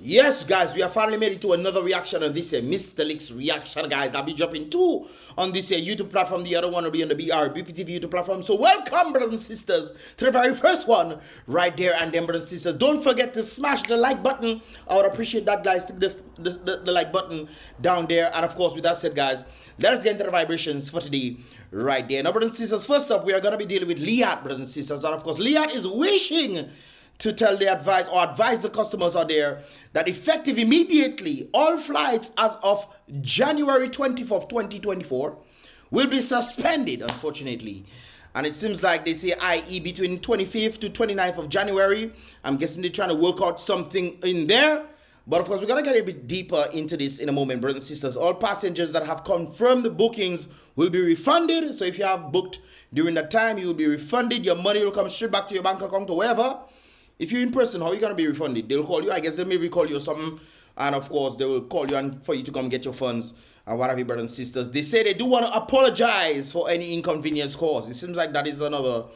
Yes, guys, we have finally made it to another reaction on this Mystelics reaction, guys. I'll be dropping 2 on this YouTube platform. The other one will be on the BrBpTV YouTube platform. So welcome, brothers and sisters, to the very first one right there. And then, brothers and sisters, don't forget to smash the like button. I would appreciate that, guys. Stick the like button down there. And of course, with that said, guys, let us get into the vibrations for today right there. Now, brothers and sisters, first up, we are going to be dealing with LIAT, brothers and sisters. And of course, LIAT is wishing to tell the advise the customers out there that effective immediately, all flights as of January 24th, 2024 will be suspended, unfortunately. And it seems like they say, i.e. between 25th to 29th of January. I'm guessing they're trying to work out something in there. But of course, we're going to get a bit deeper into this in a moment, brothers and sisters. All passengers that have confirmed the bookings will be refunded. So if you have booked during that time, you will be refunded. Your money will come straight back to your bank account or wherever. If you're in person, how are you going to be refunded? They'll call you. I guess they'll maybe call you or something. And of course, they will call you and for you to come get your funds and whatever, brothers and sisters. They say they do want to apologize for any inconvenience caused. It seems like that is another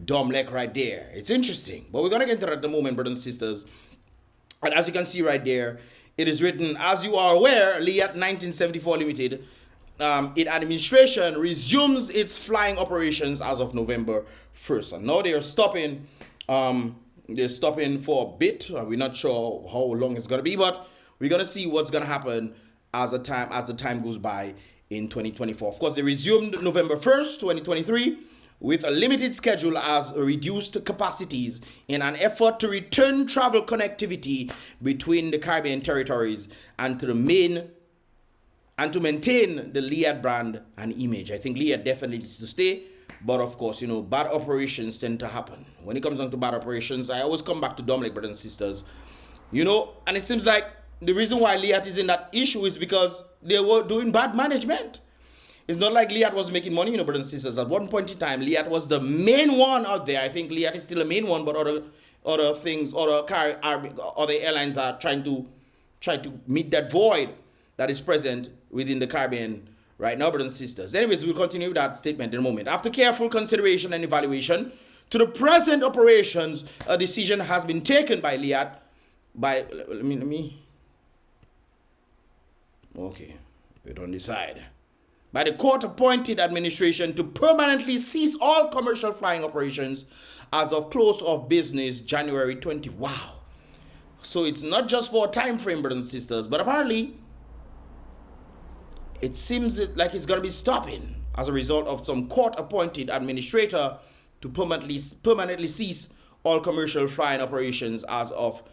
dumb leg right there. It's interesting. But we're going to get into that at the moment, brothers and sisters. And as you can see right there, it is written, as you are aware, LIAT 1974 Limited, its administration resumes its flying operations as of November 1st. And now they are stopping. They're stopping for a bit. We're not sure how long it's going to be, but we're going to see what's going to happen as the time goes by in 2024. Of course, they resumed November 1st, 2023 with a limited schedule as reduced capacities in an effort to return travel connectivity between the Caribbean territories and to maintain the LIAT brand and image. I think LIAT definitely needs to stay. But of course, you know, bad operations tend to happen. When it comes down to bad operations, I always come back to Dominica, brothers and sisters. You know, and it seems like the reason why LIAT is in that issue is because they were doing bad management. It's not like LIAT was making money, you know, brothers and sisters. At one point in time, LIAT was the main one out there. I think LIAT is still a main one, but other things, other airlines are trying to meet that void that is present within the Caribbean right now, brothers and sisters. Anyways, we'll continue with that statement in a moment. After careful consideration and evaluation to the present operations, a decision has been taken by LIAT okay, we don't decide. By the court-appointed administration to permanently cease all commercial flying operations as of close of business January 20. Wow. So it's not just for a time frame, brothers and sisters, but apparently it seems like it's going to be stopping as a result of some court-appointed administrator to permanently cease all commercial flying operations as of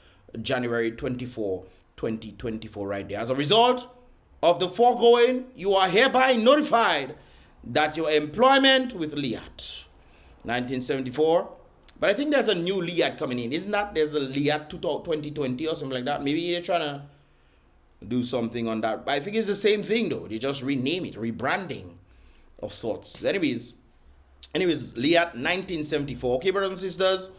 January 24, 2024 right there. As a result of the foregoing, you are hereby notified that your employment with LIAT 1974, but I think there's a new LIAT coming in, isn't that? There's a LIAT 2020 or something like that. Maybe they're trying to do something on that, but I think it's the same thing though. They just rename it, rebranding of sorts. Anyways, LIAT 1974, okay, brothers and sisters,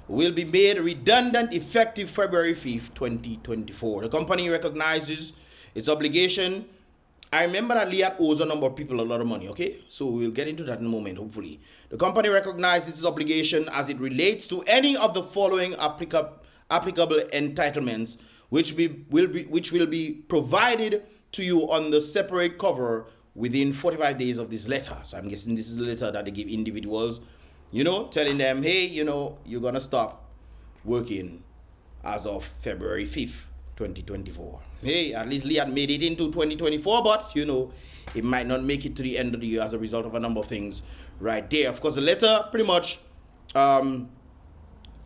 will be made redundant effective February 5th, 2024. The company recognizes its obligation. I remember that LIAT owes a number of people a lot of money, okay? So we'll get into that in a moment, hopefully. The company recognizes its obligation as it relates to any of the following applicable entitlements which will be provided to you on the separate cover within 45 days of this letter. So I'm guessing this is the letter that they give individuals, you know, telling them, hey, you know, you're going to stop working as of February 5th, 2024. Hey, at least LIAT made it into 2024, but, you know, it might not make it to the end of the year as a result of a number of things right there. Of course, the letter pretty much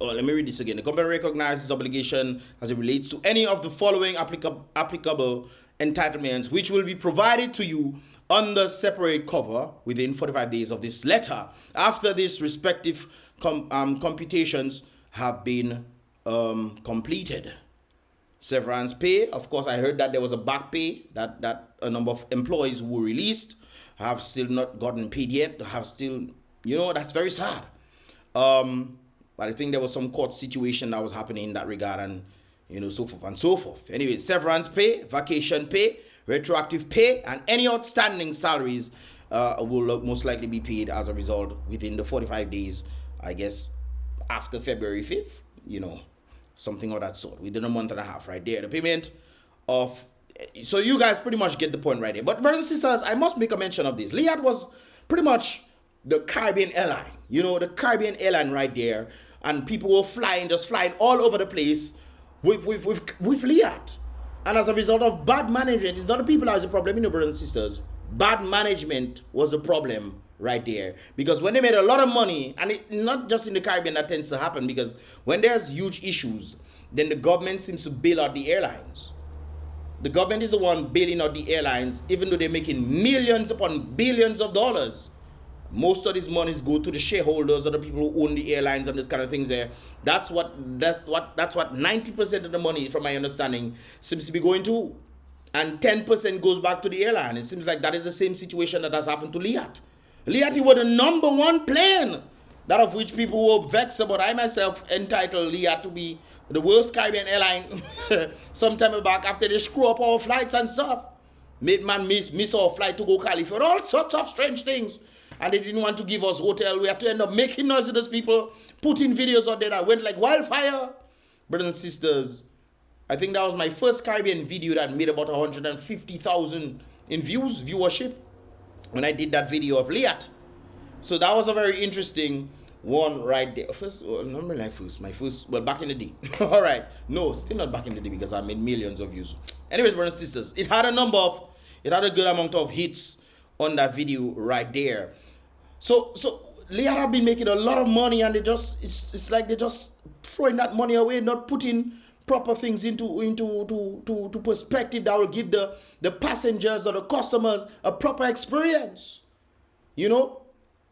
let me read this again. The company recognizes obligation as it relates to any of the following applicable entitlements, which will be provided to you on the separate cover within 45 days of this letter, after these respective computations have been completed. Severance pay. Of course, I heard that there was a back pay that a number of employees who were released have still not gotten paid yet. Have still, you know, that's very sad. But I think there was some court situation that was happening in that regard, and, you know, so forth and so forth. Anyway, severance pay, vacation pay, retroactive pay, and any outstanding salaries will most likely be paid as a result within the 45 days, I guess, after February 5th, you know. something of that sort, within a month and a half, right there. The payment of, so you guys pretty much get the point right there. But brothers and sisters, I must make a mention of this. LIAT was pretty much the Caribbean airline, you know, the Caribbean airline right there, and people were flying, just flying all over the place with LIAT. And as a result of bad management, it's not the people that is the problem, you know, brothers and sisters. Bad management was the problem right there. Because when they made a lot of money, and it, not just in the Caribbean that tends to happen, because when there's huge issues, then the government seems to bail out the airlines. The government is the one bailing out the airlines, even though they're making millions upon billions of dollars. Most of these monies go to the shareholders or the people who own the airlines and this kind of things there. That's what 90% of the money, from my understanding, seems to be going to. And 10% goes back to the airline. It seems like that is the same situation that has happened to LIAT. LIAT was the #1 plane, that of which people were vexed about. I myself entitled LIAT to be the worst Caribbean airline some time back after they screw up our flights and stuff. Made man miss our flight to go Cali for all sorts of strange things. And they didn't want to give us hotel. We had to end up making noise with those people, putting videos out there that went like wildfire. Brothers and sisters, I think that was my first Caribbean video that made about 150,000 in viewership, when I did that video of LIAT. So that was a very interesting one right there. First, well, not my first, well, back in the day. All right. No, still not back in the day, because I made millions of views. Anyways, brothers and sisters, it had a good amount of hits on that video right there. So LIAT have been making a lot of money, and they just, it's like they're just throwing that money away, not putting proper things into perspective that will give the passengers or the customers a proper experience. You know,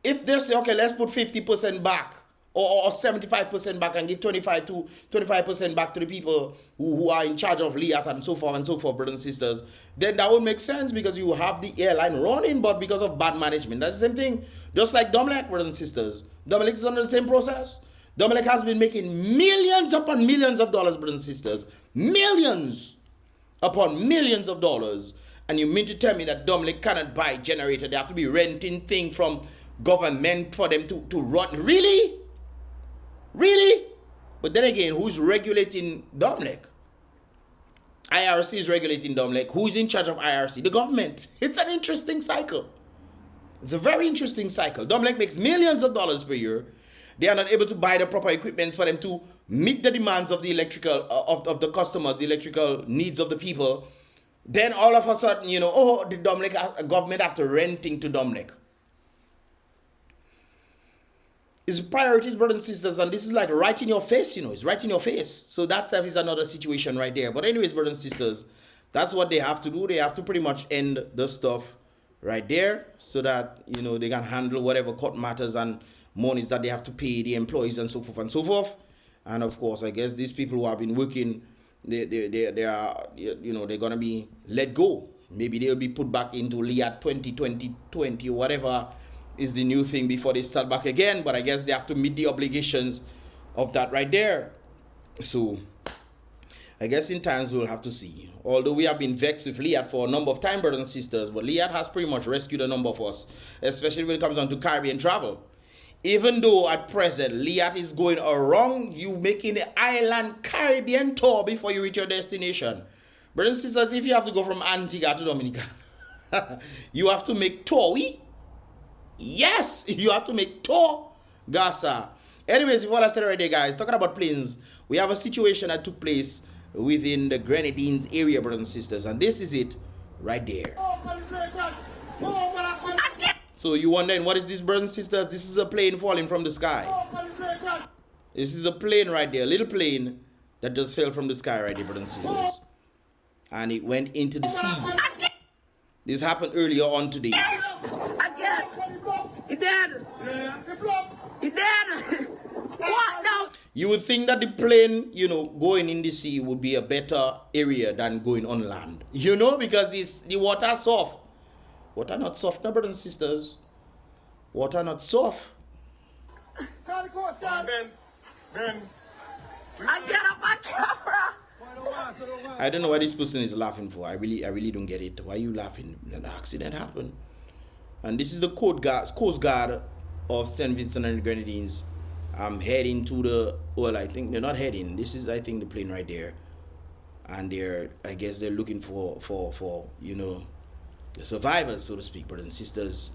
if they say, okay, let's put 50% back or 75% back and give 25% back to the people who are in charge of LIAT and so forth, brothers and sisters, then that would make sense, because you have the airline running, but because of bad management. That's the same thing. Just like Dominica, brothers and sisters. Dominica is under the same process. Dominica has been making millions upon millions of dollars, brothers and sisters. Millions upon millions of dollars. And you mean to tell me that Dominica cannot buy a generator? They have to be renting things from government for them to run. Really? Really? But then again, who's regulating Dominica? IRC is regulating Dominica. Who's in charge of IRC? The government. It's an interesting cycle. It's a very interesting cycle. Dominica makes millions of dollars per year. They are not able to buy the proper equipment for them to meet the demands of the electrical, of the customers, the electrical needs of the people. Then all of a sudden, you know, oh, the Dominica government have to renting to Dominica. It's priorities, brothers and sisters, and this is like right in your face, you know, it's right in your face. So that is another situation right there. But anyways, brothers and sisters, that's what they have to do. They have to pretty much end the stuff right there, so that, you know, they can handle whatever court matters and monies that they have to pay the employees and so forth and so forth. And of course, I guess these people who have been working, they are, you know, they're gonna be let go. Maybe they'll be put back into LIAT 2020 or whatever is the new thing before they start back again. But I guess they have to meet the obligations of that right there. So I guess in times we'll have to see. Although we have been vexed with LIAT for a number of times, brothers and sisters, but LIAT has pretty much rescued a number of us, especially when it comes down to Caribbean travel. Even though at present LIAT is going around you making the island Caribbean tour before you reach your destination. Brothers and sisters, if you have to go from Antigua to Dominica, you have to make tour. Yes, you have to make tour, Gaza. Anyways, what I said right there, guys, talking about planes, we have a situation that took place within the Grenadines area, brothers and sisters, and this is it right there. So you wondering, what is this, brothers and sisters? This is a plane falling from the sky. This is a plane right there, a little plane that just fell from the sky right there, brothers and sisters. And it went into the sea. This happened earlier on today. He dead. He dead. What now? You would think that the plane, you know, going in the sea would be a better area than going on land. You know, because the water soft. Water not soft, no, brothers and sisters. Water not soft. Ben. I get up on camera. I don't know why this person is laughing for. I really don't get it. Why are you laughing? An accident happened. And this is the Coast Guard of St. Vincent and the Grenadines. I'm heading to the, well, I think they're not heading. This is, I think, the plane right there. And I guess they're looking for you know, the survivors, so to speak, brothers and sisters.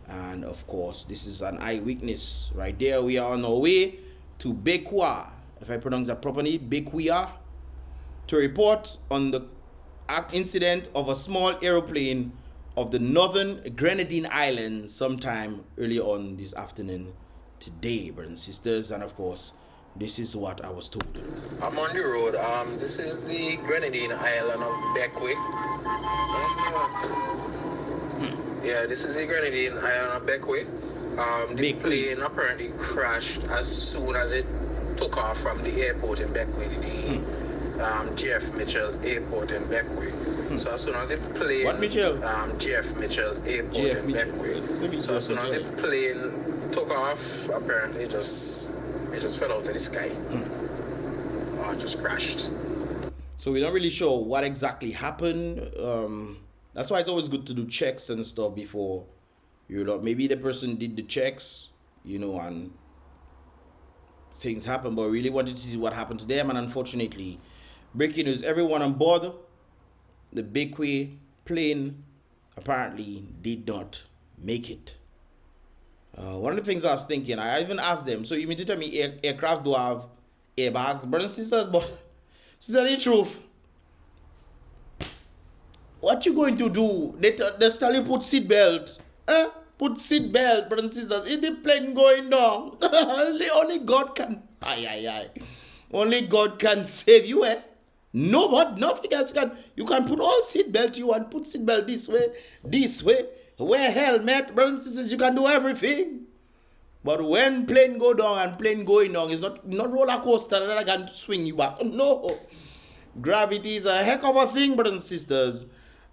And of course, this is an eyewitness right there. We are on our way to BEQUIA, if I pronounce that properly, BEQUIA, to report on the incident of a small aeroplane of the northern Grenadine Islands sometime early on this afternoon today, brothers and sisters. And of course, this is what I was told. I'm on the road. This is the Grenadine Island of BEQUIA. Yeah, this is the Grenadine Island of BEQUIA. The plane apparently crashed as soon as it took off from the airport in BEQUIA, the JF Michel Airport in BEQUIA. So as soon as the plane... What Michel? JF Michel Airport in BEQUIA. So as soon as the plane took off, apparently it just fell out of the sky. Or just crashed. So we're not really sure what exactly happened. That's why it's always good to do checks and stuff before you know. Maybe the person did the checks, you know, and things happen, but really wanted to see what happened to them. And unfortunately, breaking news, everyone on board the BEQUIA plane apparently did not make it. One of the things I was thinking, I even asked them, so you mean to tell me aircrafts do have airbags, brothers and sisters? But to tell you the truth, what you going to do? They tell you put seatbelt. Put seatbelt, brothers and sisters. Is the plane going down? Only God can. Only God can save you, eh? Nobody, nothing else can. You can put all seatbelt you want. Put seatbelt this way. Wear helmet, brothers and sisters. You can do everything. But when plane go down and plane going down, it's not roller coaster that can swing you back. No. Gravity is a heck of a thing, brothers and sisters.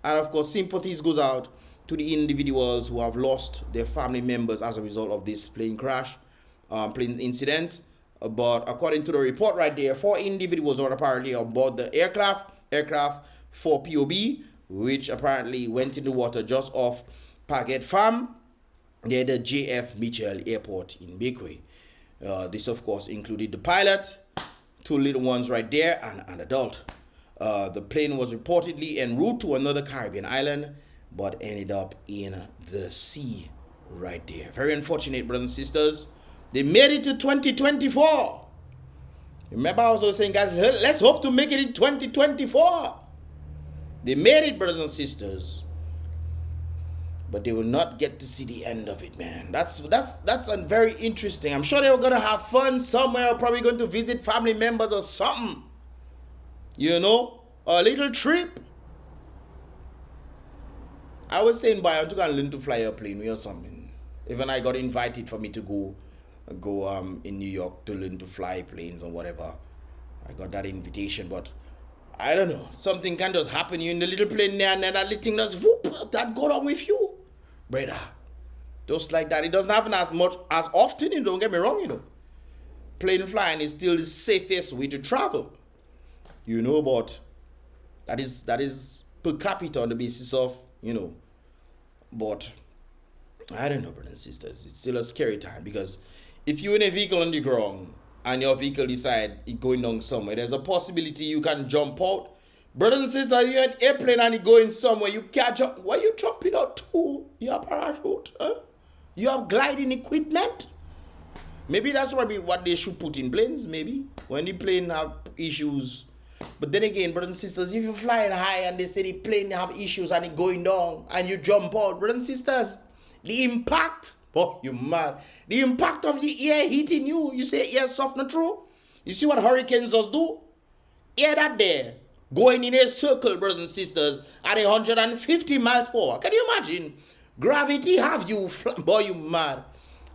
And of course, sympathies goes out to the individuals who have lost their family members as a result of this plane crash, plane incident. But according to the report right there, 4 individuals are apparently on board the aircraft 4 POB, which apparently went in the water just off Paget Farm near the JF Michel Airport in BEQUIA. This, of course, included the pilot, 2 little ones right there, and an adult. The plane was reportedly en route to another Caribbean island, but ended up in the sea right there. Very unfortunate, brothers and sisters. They made it to 2024. Remember I was also saying, guys, let's hope to make it in 2024. They made it, brothers and sisters. But they will not get to see the end of it, man. That's very interesting. I'm sure they were going to have fun somewhere, probably going to visit family members or something. You know, a little trip. I was saying, boy, I'm going to learn to fly a plane or something. Even I got invited for me to go in New York to learn to fly planes or whatever. I got that invitation, but I don't know. Something can just happen you in the little plane there, and then that little thing just whoop, that go down with you, brother. Just like that. It doesn't happen as much as often. You don't get me wrong. You know, plane flying is still the safest way to travel. You know, but that is per capita on the basis of, you know. But I don't know, brothers and sisters. It's still a scary time, because if you're in a vehicle on the ground and your vehicle decide it going down somewhere, there's a possibility you can jump out. Brothers and sisters, you're in an airplane and it going somewhere, you can't jump. Why are you jumping out to? You have parachute? Huh? You have gliding equipment? Maybe that's probably what they should put in planes, maybe. When the plane have issues. But then again, brothers and sisters, if you're flying high and they say the plane have issues and it going down and you jump out, brothers and sisters, the impact, oh, you mad. The impact of the air hitting you, you say air soft, not true? You see what hurricanes just do? Air that there, going in a circle, brothers and sisters, at 150 miles per hour. Can you imagine? Gravity have you, boy, you mad.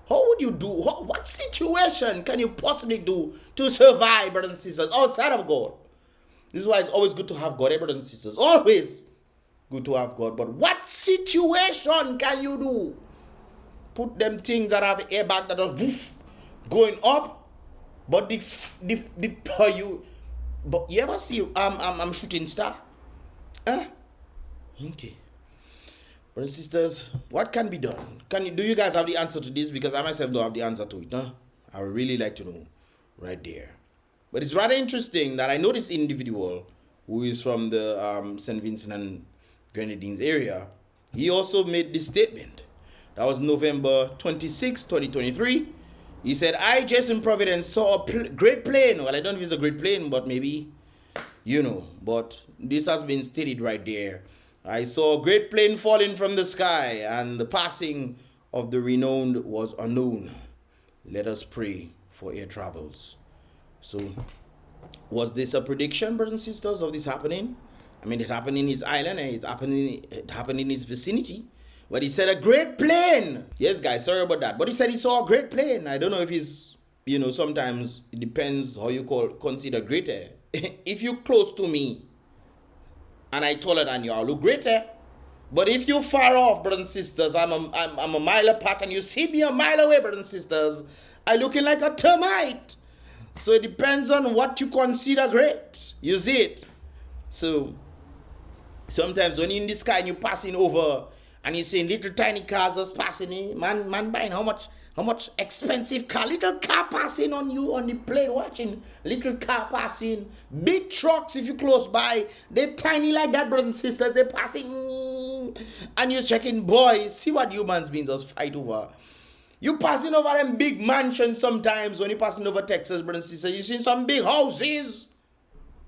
How would you do, what situation can you possibly do to survive, brothers and sisters, outside of God? This is why it's always good to have God, brothers and sisters. Always good to have God. But what situation can you do? Put them things that have airbag that are going up, but you ever see I'm shooting star? Okay. Brothers and sisters, what can be done? Do you guys have the answer to this? Because I myself don't have the answer to it. I would really like to know right there. But it's rather interesting that I know this individual who is from the St. Vincent and Grenadines area. He also made this statement. That was November 26, 2023. He said, I just in Providence saw a great plane. Well, I don't know if it's a great plane, but maybe, you know. But this has been stated right there. I saw a great plane falling from the sky, and the passing of the renowned was unknown. Let us pray for air travels. So, was this a prediction, brothers and sisters, of this happening? I mean, it happened in his island, and it happened in his vicinity. But he said a great plane. Yes, guys, sorry about that. But he said he saw a great plane. I don't know if he's, you know, sometimes it depends how you consider greater. If you're close to me and I taller than you, I'll look greater. But if you're far off, brothers and sisters, I'm a mile apart and you see me a mile away, brothers and sisters, I'm looking like a termite. So it depends on what you consider great. You see it? So sometimes when you're in the sky and you're passing over and you're seeing little tiny cars just passing in, man buying how much expensive car, little car passing on you on the plane watching, little car passing, big trucks if you're close by, they're tiny like that, brothers and sisters, they're passing, and you're checking, boy, see what humans beings just fight over. You passing over them big mansions sometimes when you're passing over Texas, brothers and sisters, you see some big houses,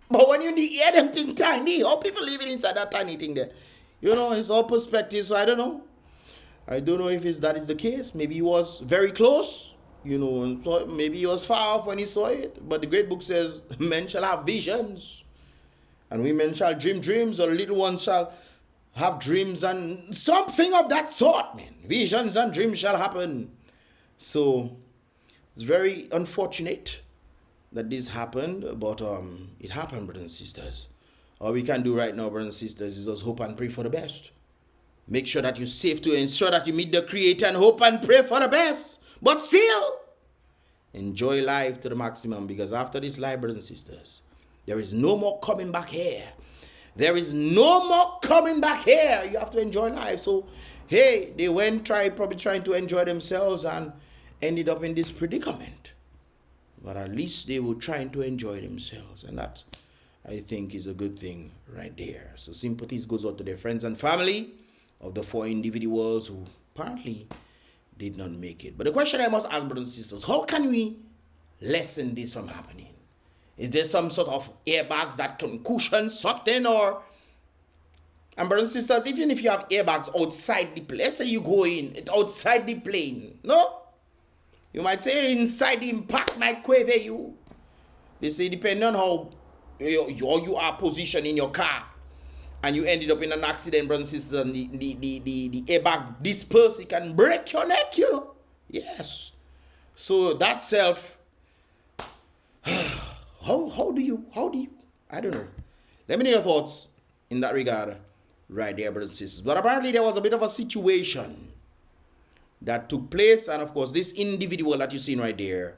but when you hear them thing tiny, how people living inside that tiny thing there? You know, it's all perspective, so I don't know. I don't know if that is the case. Maybe he was very close, you know, so maybe he was far off when he saw it. But the great book says, men shall have visions, and women shall dream dreams, or little ones shall have dreams, and something of that sort, man. Visions and dreams shall happen. So it's very unfortunate that this happened, but it happened, brothers and sisters. All we can do right now, brothers and sisters, is just hope and pray for the best. Make sure that you're safe to ensure that you meet the Creator and hope and pray for the best. But still, enjoy life to the maximum, because after this life, brothers and sisters, there is no more coming back here. There is no more coming back here. You have to enjoy life. So, hey, they went probably trying to enjoy themselves and ended up in this predicament. But at least they were trying to enjoy themselves. And that, I think, is a good thing right there. So sympathies goes out to their friends and family of the 4 individuals who apparently did not make it. But the question I must ask, brothers and sisters, how can we lessen this from happening? Is there some sort of airbags that can cushion something? Or, and brothers and sisters, even if you have airbags outside the plane, let's say you go in, it's outside the plane, no? You might say inside the impact might quaver you. They say depending on how you are positioned in your car, and you ended up in an accident, brothers and sisters, and the airbag disperse, it can break your neck, you know. Yes. So that self, how do you, I don't know. Let me know your thoughts in that regard right there, brothers and sisters. But apparently there was a bit of a situation that took place, and of course this individual that you're seeing right there,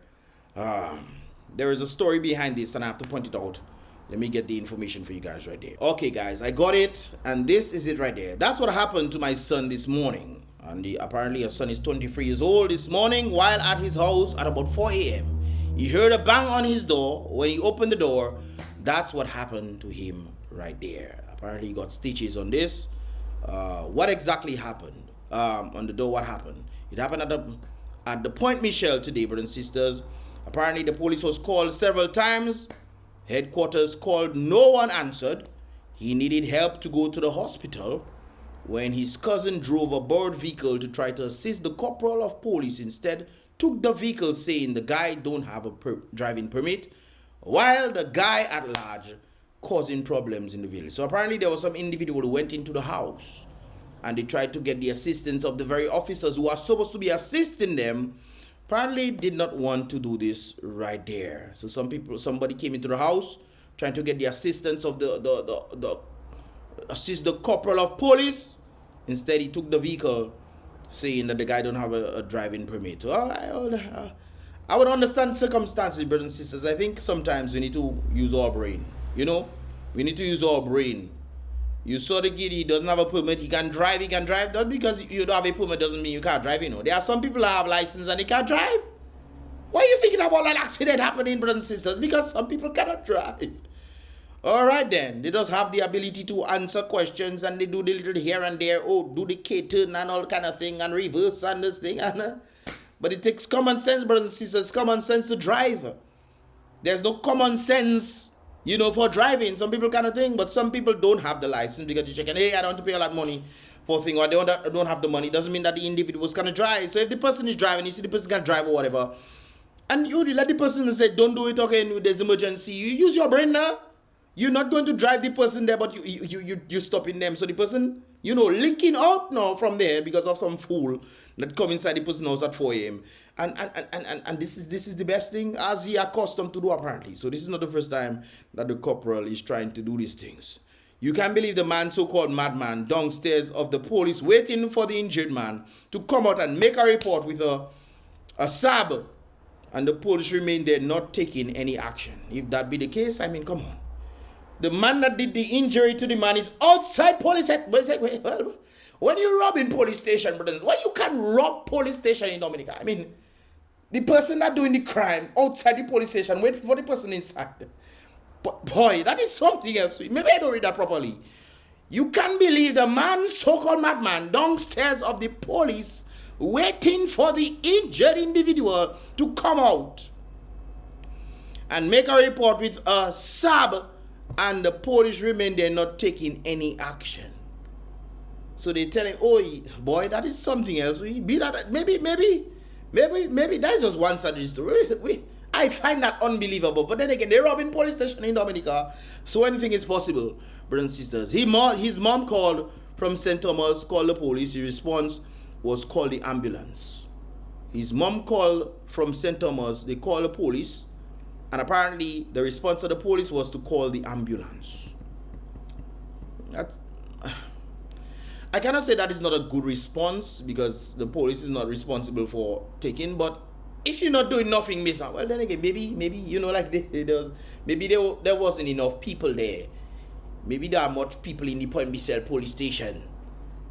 there is a story behind this, and I have to point it out. Let me get the information for you guys right there. Okay, guys, I got it, and this is it right there. That's what happened to my son this morning. And apparently his son is 23 years old this morning, while at his house at about 4 a.m. He heard a bang on his door. When he opened the door, that's what happened to him right there. Apparently he got stitches on this. What exactly happened on the door? What happened? It happened at the Point Michel today, brothers and sisters. Apparently the police was called several times. Headquarters called, no one answered. He needed help to go to the hospital when his cousin drove a borrowed vehicle to try to assist the corporal of police. Instead, took the vehicle, saying the guy don't have a driving permit, while the guy at large causing problems in the village. So apparently there was some individual who went into the house and they tried to get the assistance of the very officers who are supposed to be assisting them. Apparently did not want to do this right there. So somebody came into the house trying to get the assistance of assist the corporal of police. Instead, he took the vehicle, saying that the guy don't have a driving permit. Well, I would understand circumstances, brothers and sisters. I think sometimes we need to use our brain. You know, we need to use our brain. You saw the kid, he doesn't have a permit, he can drive. Not because you don't have a permit doesn't mean you can't drive, you know. There are some people that have license and they can't drive. Why are you thinking about that accident happening, brothers and sisters? Because some people cannot drive. All right, then. They just have the ability to answer questions, and they do the little here and there. Oh, do the K-turn and all kind of thing, and reverse and this thing. But it takes common sense, brothers and sisters. Common sense to drive. There's no common sense, you know, for driving. Some people kind of think, but some people don't have the license because you check and, hey, I don't want to pay a lot of money for a thing, or they don't have the money. It doesn't mean that the individual is going to drive. So if the person is driving, you see the person can drive or whatever, and you let the person say, don't do it, okay, there's emergency. You use your brain now. You're not going to drive the person there, but you're stopping them. So the person, you know, leaking out now from there because of some fool that come inside the person's house at 4 a.m. And this is the best thing as he accustomed to do apparently. So this is not the first time that the corporal is trying to do these things. You can't believe the man, so-called madman, downstairs of the police waiting for the injured man to come out and make a report with a sab. And the police remain there not taking any action. If that be the case, I mean, come on. The man that did the injury to the man is outside police. When you rob in police station, brothers, why you can rob police station in Dominica? I mean, the person that doing the crime outside the police station, wait for the person inside. But boy, that is something else. Maybe I don't read that properly. You can't believe the man, so-called madman, downstairs of the police, waiting for the injured individual to come out and make a report with a sab. And the police remain there not taking any action. So they tell him, oh boy, that is something else. Maybe that is just one side of the story. I find that unbelievable. But then again, they're robbing police station in Dominica. So anything is possible, brothers and sisters. His mom called from St. Thomas, called the police. His response was call the ambulance. His mom called from St. Thomas. They called the police. And apparently, the response of the police was to call the ambulance. I cannot say that is not a good response because the police is not responsible for taking. But if you're not doing nothing, miss, well, then again, maybe you know, like there wasn't enough people there. Maybe there are much people in the Point Michel police station,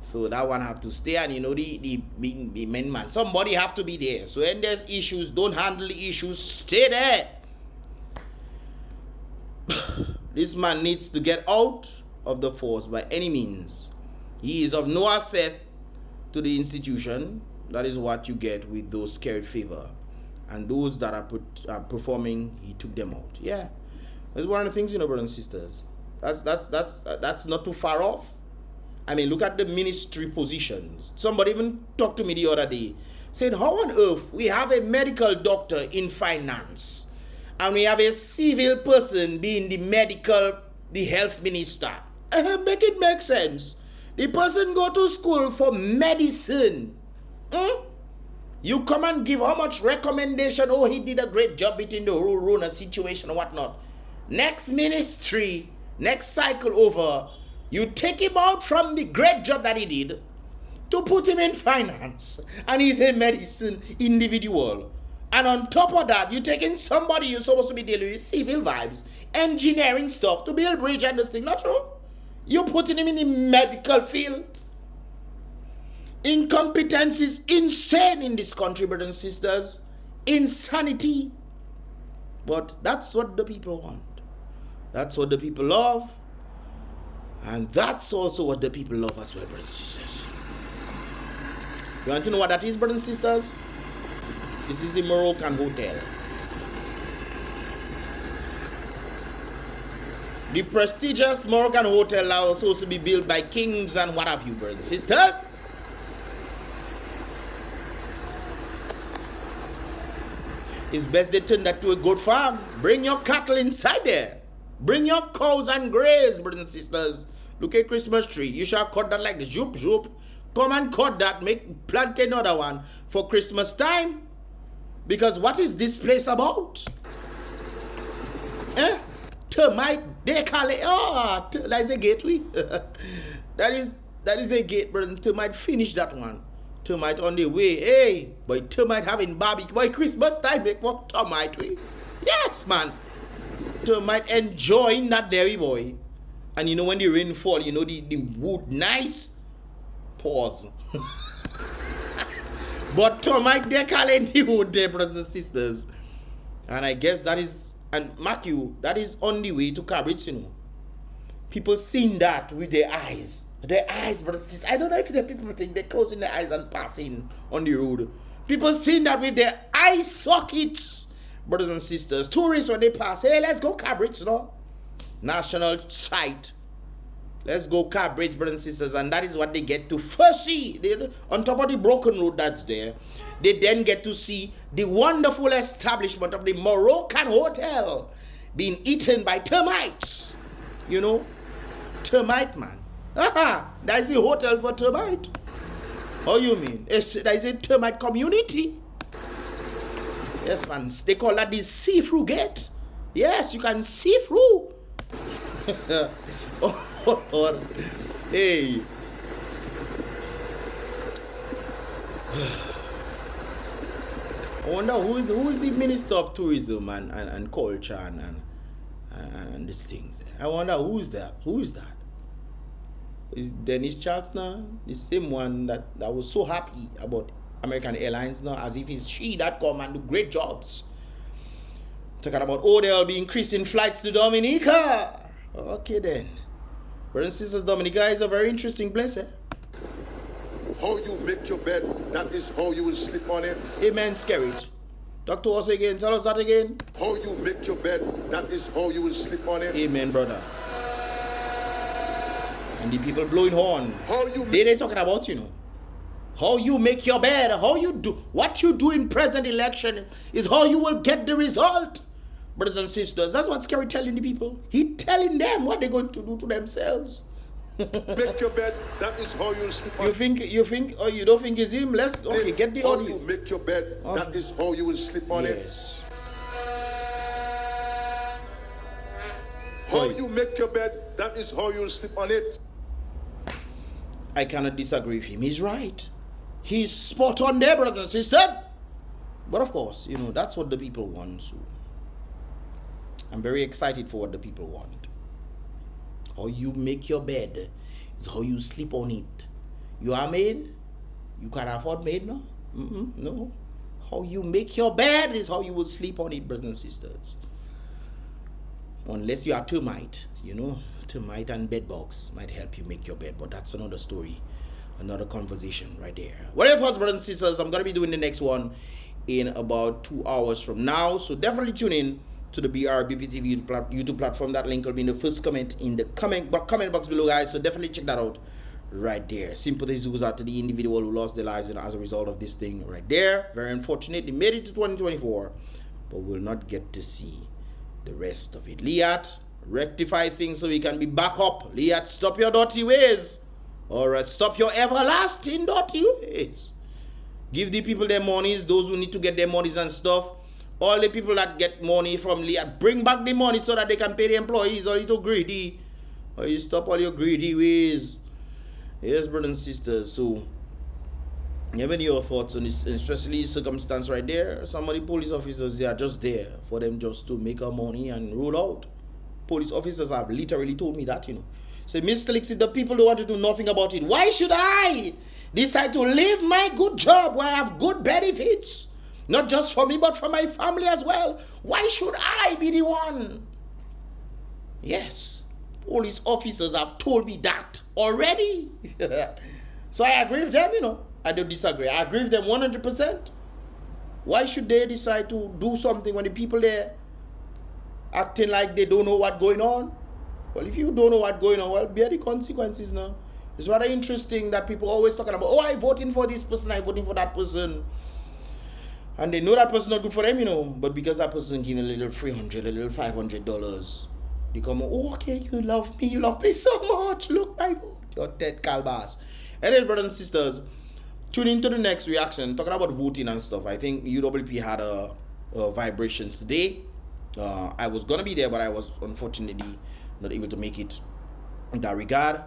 so that one have to stay. And you know, the main man, somebody have to be there. So when there's issues, don't handle the issues. Stay there. This man needs to get out of the force by any means. He is of no asset to the institution. That is what you get with those scared favor. And those that are performing, he took them out. Yeah. That's one of the things, you know, brothers and sisters. That's not too far off. I mean, look at the ministry positions. Somebody even talked to me the other day, saying, how on earth we have a medical doctor in finance and we have a civil person being the health minister? Make it make sense. The person go to school for medicine. You come and give how much recommendation? Oh, he did a great job between the Rona situation and whatnot. Next ministry, next cycle over, you take him out from the great job that he did to put him in finance. And he's a medicine individual. And on top of that, you're taking somebody you're supposed to be dealing with civil vibes, engineering stuff, to build bridge and this thing. Not true. You're putting him in the medical field. Incompetence is insane in this country, brothers and sisters. Insanity. But that's what the people want. That's what the people love. And that's also what the people love as well, brothers and sisters. You want to know what that is, brothers and sisters? This is the Moroccan hotel. The prestigious Moroccan hotel that was supposed to be built by kings and what have you, brothers and sisters. It's best they turn that to a goat farm. Bring your cattle inside there. Bring your cows and graze, brothers and sisters. Look at Christmas tree. You shall cut that like this. Zoop, zoop. Come and cut that. Plant another one for Christmas time. Because what is this place about? Termite, they call it. Oh, that is a gateway. that is a gate, brother. Termite finish that one. Termite on the way. Hey, boy, termite having barbecue. Boy, Christmas time, make what termite way. Yes, man. Termite enjoying that dairy, boy. And you know when the rain fall, you know the wood nice. Pause. But termite, they call it the wood there, brothers and sisters. And I guess that is, and mark you, that is on the way to Cabrit, you know. People seen that with their eyes. Their eyes, but I don't know if the people think they're closing their eyes and passing on the road. People seen that with their eye sockets, brothers and sisters. Tourists, when they pass, hey, let's go Cabrit, you know. National site. Let's go Cabrit, brothers and sisters. And that is what they get to first see. On top of the broken road that's there, they then get to see the wonderful establishment of the Moroccan hotel being eaten by termites. You know, termite, man. That is a hotel for termite. How you mean? That is a termite community. Yes, man. They call that the see-through gate. Yes, you can see through. Hey. I wonder who is the Minister of Tourism and Culture and these things. I wonder who is that? Who is that? Is Dennis Charlton, the same one that was so happy about American Airlines now, as if it's she that come and do great jobs. Talking about, oh, there'll be increasing flights to Dominica. Okay then. Brothers and sisters, Dominica is a very interesting place, eh? How you make your bed, that is how you will sleep on it. Amen, Skerrit. Talk to us again. Tell us that again. How you make your bed, that is how you will sleep on it. Amen, brother. And the people blowing horn. How you They're talking about, you know. How you make your bed, how you do, what you do in present election is how you will get the result. Brothers and sisters, that's what Skerrit telling the people. He telling them what they're going to do to themselves. make your bed, that is how you will sleep on it. You think, or you don't think it's him? Let's, okay, get the audio. How you make your bed, that is how you will sleep on it. How you make your bed, that is how you will sleep on it. I cannot disagree with him. He's right. He's spot on there, brothers and sisters. But of course, you know, that's what the people want. So I'm very excited for what the people want. How you make your bed is how you sleep on it. You are made? You can afford maid, no? No. How you make your bed is how you will sleep on it, brothers and sisters. Unless you are termite, you know. Termite and bed bugs might help you make your bed, but that's another story, another conversation right there. Whatever, brothers and sisters, I'm gonna be doing the next one in about 2 hours from now, so definitely tune in to the BrBpTV YouTube platform. That link will be in the first comment in the comment box below, guys, so definitely check that out right there. Sympathy goes out to the individual who lost their lives as a result of this thing right there. Very unfortunate. They made it to 2024, but will not get to see the rest of it. LIAT, rectify things so we can be back up. LIAT, stop your dirty ways. Or stop your everlasting dirty ways. Give the people their monies, those who need to get their monies and stuff. All the people that get money from LIAT, bring back the money so that they can pay the employees. Or you too greedy. Or you stop all your greedy ways. Yes, brothers and sisters. So, you have any your thoughts on this, especially circumstance right there? Some of the police officers, they are just there for them just to make our money and roll out. Police officers have literally told me that, you know. Say, Mystelics, if the people don't want to do nothing about it, why should I decide to leave my good job where I have good benefits? Not just for me, but for my family as well. Why should I be the one? Yes, police officers have told me that already. So I agree with them, you know. I don't disagree. I agree with them 100%. Why should they decide to do something when the people there acting like they don't know what's going on? Well, if you don't know what's going on, well, bear the consequences now. It's rather interesting that people always talking about, oh, I'm voting for this person, I'm voting for that person. And they know that person not good for them, you know. But because that person giving a little $300, a little $500, they come, oh, okay, you love me so much. Look, my vote, you're dead calbas. Anyway, brothers and sisters, tune into the next reaction, talking about voting and stuff. I think UWP had a vibrations today. I was going to be there, but I was unfortunately not able to make it in that regard.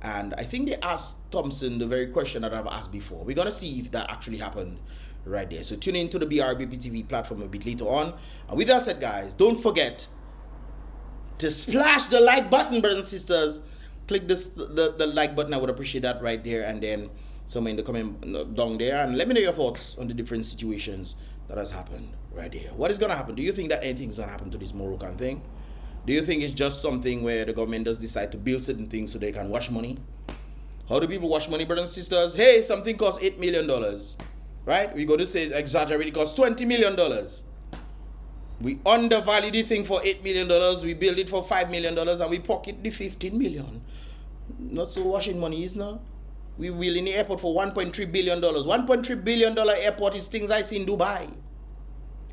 And I think they asked Thompson the very question that I've asked before. We're going to see if that actually happened right there. So tune into the BrBpTV platform a bit later on. And with that said, guys, don't forget to splash the like button, brothers and sisters. Click the like button. I would appreciate that right there. And then somewhere in the comment down there, and let me know your thoughts on the different situations that has happened right here. What is going to happen? Do you think that anything's going to happen to this Moroccan thing? Do you think it's just something where the government does decide to build certain things so they can wash money? How do people wash money, brothers and sisters? Hey, something costs $8 million, right? We go to say, exaggerate, it costs $20 million. We undervalue the thing for $8 million, we build it for $5 million, and we pocket the $15 million. Not so washing money, is not? We will in the airport for $1.3 billion. $1.3 billion airport is things I see in Dubai.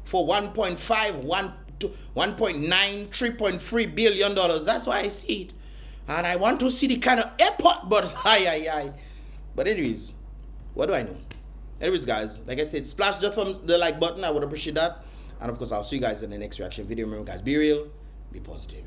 For 1.5, 1.9, $3.3 billion. That's why I see it. And I want to see the kind of airport, but hi. But anyways, what do I know? Anyways, guys, like I said, splash the like button. I would appreciate that. And of course, I'll see you guys in the next reaction video. Remember, guys, be real, be positive.